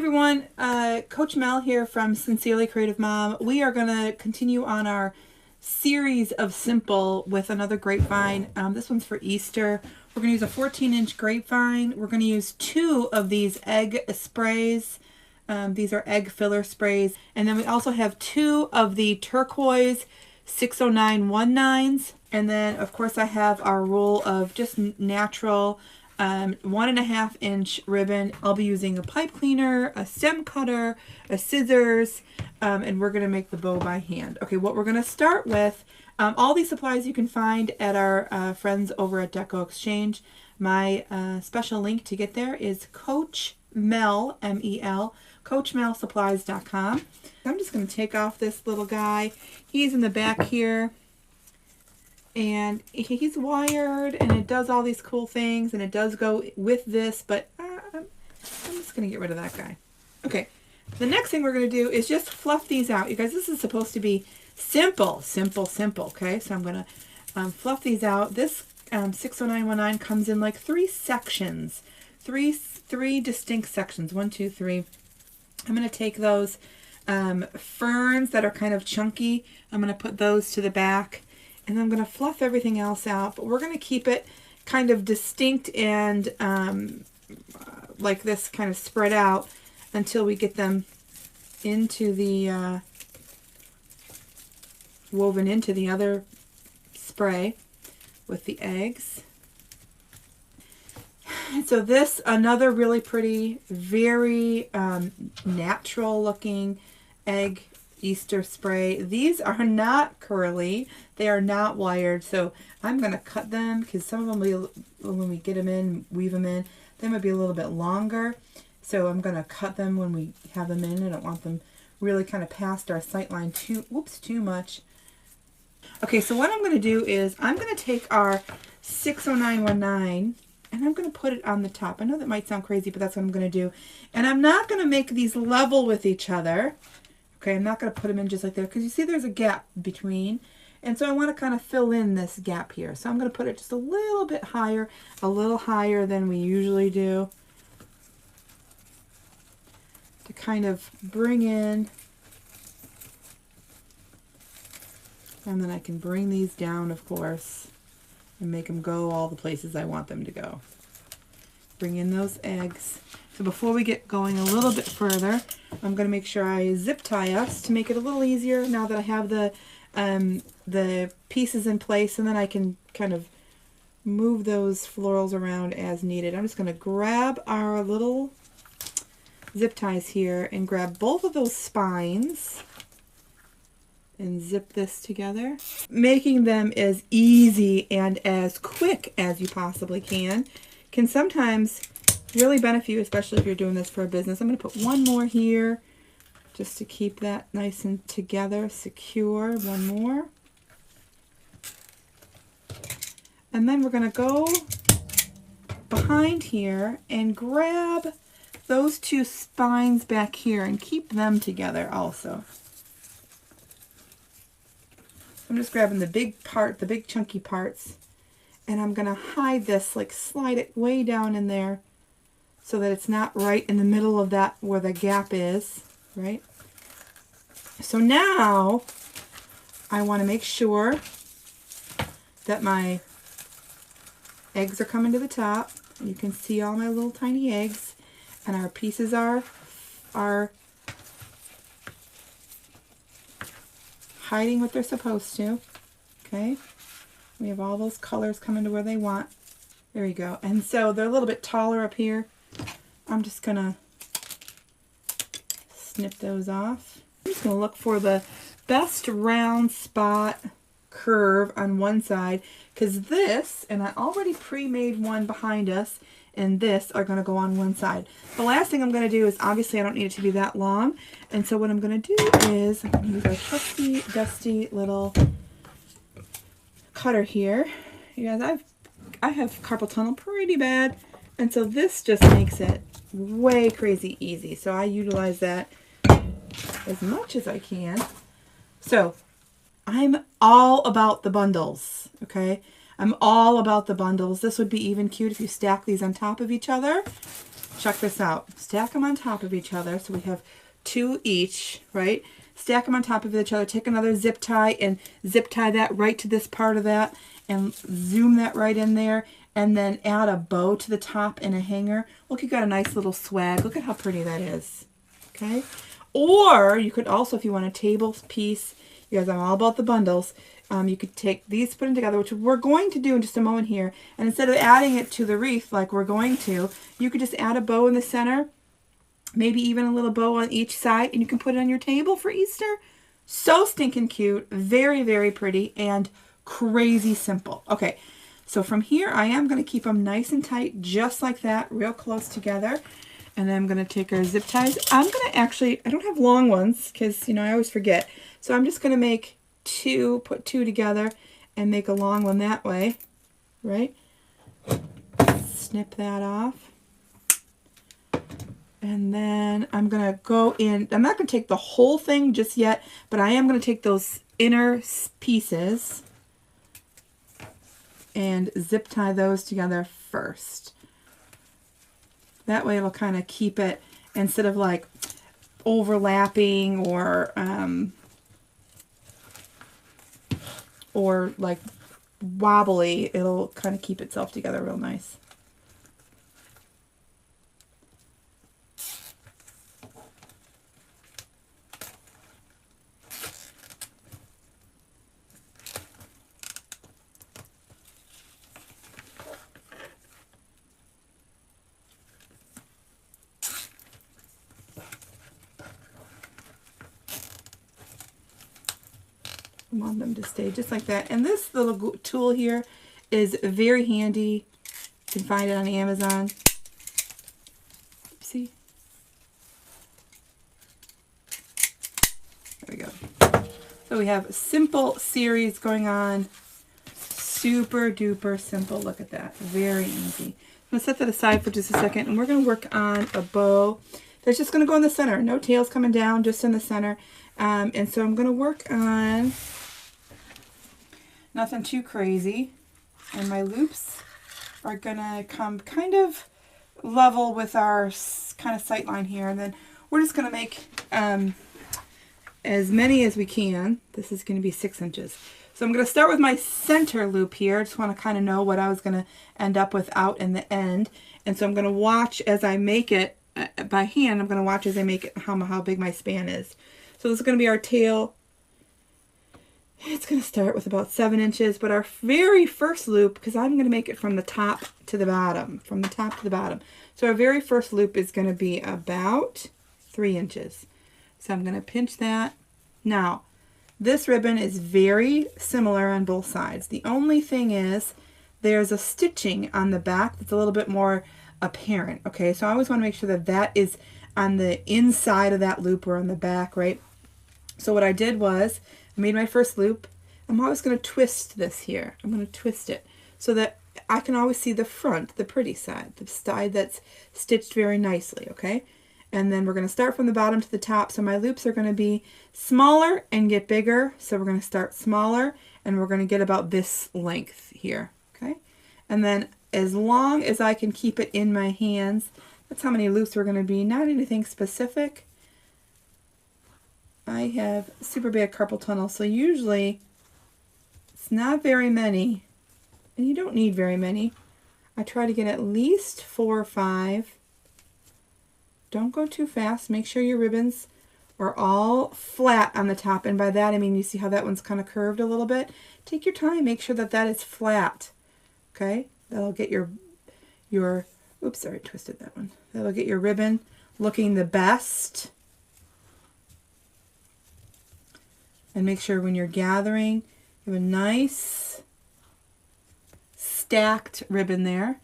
everyone, Coach Mel here from Sincerely Creative Mom. We are going to continue on our series of simple with another grapevine. This one's for Easter. We're going to use a 14-inch grapevine. We're going to use 2 of these egg sprays. These are egg filler sprays. And then we also have 2 of the turquoise 60919s. And then, of course, I have our roll of just natural 1.5 inch ribbon. I'll be using a pipe cleaner, a stem cutter, a scissors, and we're going to make the bow by hand. Okay, what we're going to start with, all these supplies you can find at our friends over at Deco Exchange. My special link to get there is Coach Mel, M-E-L, CoachMelSupplies.com. I'm just going to take off this little guy. He's in the back here. And he's wired, and it does all these cool things, and it does go with this, but I'm just going to get rid of that guy. Okay, the next thing we're going to do is just fluff these out. You guys, this is supposed to be simple, okay? So I'm going to fluff these out. This 60919 comes in like 3 sections, three distinct sections, 1, 2, 3. I'm going to take those ferns that are kind of chunky. I'm going to put those to the back. And I'm going to fluff everything else out, but we're going to keep it kind of distinct and like this, kind of spread out until we get them into the woven into the other spray with the eggs. So this, another really pretty, very natural looking egg Easter spray. These are not curly. They are not wired. So I'm going to cut them because some of them, when we get them in, weave them in, they might be a little bit longer. So I'm going to cut them when we have them in. I don't want them really kind of past our sight line too much. Okay, so what I'm going to do is I'm going to take our 60919 and I'm going to put it on the top. I know that might sound crazy, but that's what I'm going to do. And I'm not going to make these level with each other. Okay, I'm not going to put them in just like that because you see there's a gap between. And so I want to kind of fill in this gap here. So I'm going to put it just a little bit higher, a little higher than we usually do, to kind of bring in. And then I can bring these down, of course, and make them go all the places I want them to go. Bring in those eggs. So before we get going a little bit further, I'm going to make sure I zip tie us to make it a little easier now that I have the pieces in place, and then I can kind of move those florals around as needed. I'm just going to grab our little zip ties here and grab both of those spines and zip this together, making them as easy and as quick as you possibly can sometimes really benefit you, especially if you're doing this for a business. I'm going to put one more here just to keep that nice and together, secure. One more. And then we're going to go behind here and grab those 2 spines back here and keep them together also. I'm just grabbing the big part, the big chunky parts, and I'm going to hide this, like slide it way down in there so that it's not right in the middle of that where the gap is, right? So now I want to make sure that my eggs are coming to the top. You can see all my little tiny eggs, and our pieces are hiding what they're supposed to. Okay, we have all those colors coming to where they want. There you go. And so they're a little bit taller up here. I'm just gonna snip those off. I'm just gonna look for the best round spot curve on one side, because this, and I already pre-made one behind us, and this are going to go on one side. The last thing I'm going to do is, obviously I don't need it to be that long, and so what I'm going to do is I'm going to use our trusty, dusty little cutter here. You guys, I have carpal tunnel pretty bad, and so this just makes it way crazy easy. So I utilize that as much as I can. So I'm all about the bundles, okay? I'm all about the bundles. This would be even cute if you stack these on top of each other. check this out. Stack them on top of each other. So we have 2 each, right? Stack them on top of each other. Take another zip tie and zip tie that right to this part of that and zoom that right in there. And then add a bow to the top and a hanger. Look, you got a nice little swag. Look at how pretty that is. Okay? Or you could also, if you want a table piece, you guys, I'm all about the bundles. You could take these, put them together, which we're going to do in just a moment here. And instead of adding it to the wreath like we're going to, you could just add a bow in the center, maybe even a little bow on each side, and you can put it on your table for Easter. So stinking cute, very, very pretty, and crazy simple. Okay, so from here, I am going to keep them nice and tight, just like that, real close together. And then I'm going to take our zip ties. I'm going to actually, I don't have long ones because, you know, I always forget. So I'm just going to make 2, put 2 together and make a long one that way, right? Snip that off. And then I'm going to go in, I'm not going to take the whole thing just yet, but I am going to take those inner pieces and zip tie those together first. That way it'll kind of keep it, instead of like overlapping or like wobbly, it'll kind of keep itself together real nice. I want them to stay just like that. And this little tool here is very handy. You can find it on Amazon. See? There we go. So we have a simple series going on. Super duper simple. Look at that. Very easy. I'm going to set that aside for just a second, and we're going to work on a bow that's just going to go in the center. No tails coming down, just in the center. And so I'm going to work on nothing too crazy. And my loops are going to come kind of level with our kind of sight line here. And then we're just going to make as many as we can. This is going to be 6 inches. So I'm going to start with my center loop here. I just want to kind of know what I was going to end up with out in the end. And so I'm going to watch as I make it by hand. I'm going to watch as I make it how big my span is. So this is going to be our tail. It's going to start with about 7 inches, but our very first loop, because I'm going to make it from the top to the bottom, from the top to the bottom. So our very first loop is going to be about 3 inches. So I'm going to pinch that. Now, this ribbon is very similar on both sides. The only thing is there's a stitching on the back that's a little bit more apparent. Okay, so I always want to make sure that that is on the inside of that loop or on the back, right? So what I did was I made my first loop. I'm always going to twist this here. I'm going to twist it so that I can always see the front, the pretty side, the side that's stitched very nicely, okay? And then we're going to start from the bottom to the top. So my loops are going to be smaller and get bigger. So we're going to start smaller and we're going to get about this length here, okay? And then as long as I can keep it in my hands, that's how many loops we're going to be. Not anything specific. I have super bad carpal tunnel, so usually it's not very many, and you don't need very many. I try to get at least 4 or 5. Don't go too fast. Make sure your ribbons are all flat on the top, and by that I mean you see how that one's kind of curved a little bit. Take your time. Make sure that that is flat. Okay, that'll get your oops, sorry, I twisted that one. That'll get your ribbon looking the best. And make sure when you're gathering, you have a nice stacked ribbon there.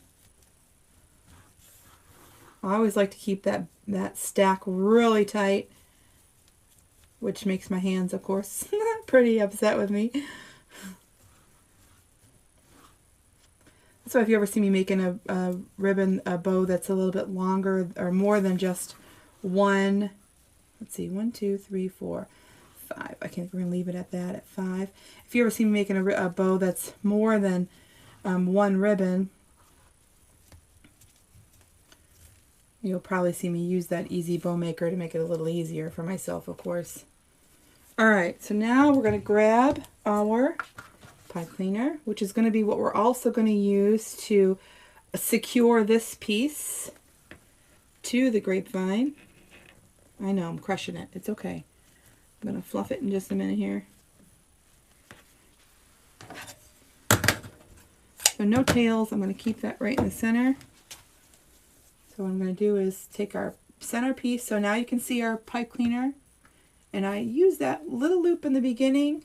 I always like to keep that stack really tight, which makes my hands, of course, pretty upset with me. So if you ever see me making a ribbon, a bow that's a little bit longer or more than just one, let's see, 1, 2, 3, 4, 5. I think we're going to leave it at that, at 5. If you ever see me making a bow that's more than one ribbon, You'll probably see me use that easy bow maker to make it a little easier for myself, of course. All right, so now we're going to grab our pipe cleaner, which is going to be what we're also going to use to secure this piece to the grapevine. I know, I'm crushing it. It's okay. I'm going to fluff it in just a minute here. So no tails. I'm going to keep that right in the center. So what I'm going to do is take our center piece. So now you can see our pipe cleaner. And I use that little loop in the beginning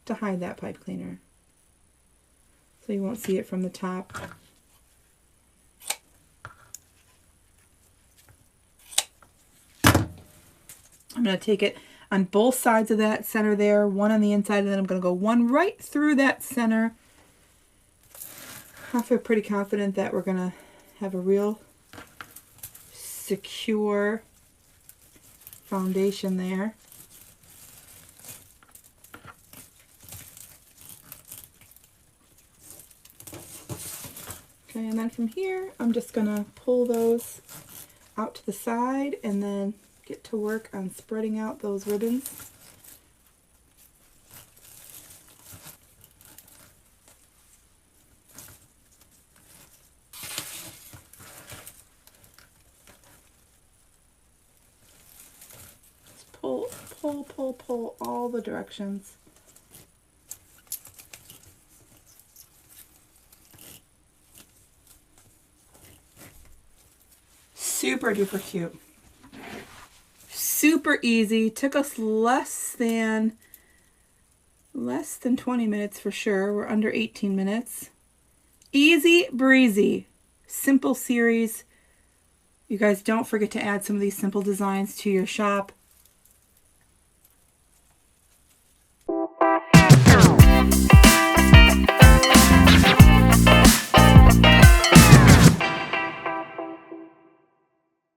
to hide that pipe cleaner. So you won't see it from the top. I'm going to take it on both sides of that center there, one on the inside, and then I'm going to go one right through that center. I feel pretty confident that we're going to have a real secure foundation there. Okay, and then from here, I'm just going to pull those out to the side and then get to work on spreading out those ribbons. Pull all the directions. Super duper cute. Super easy. Took us less than 20 minutes for sure. We're under 18 minutes. Easy breezy. Simple series. You guys don't forget to add some of these simple designs to your shop.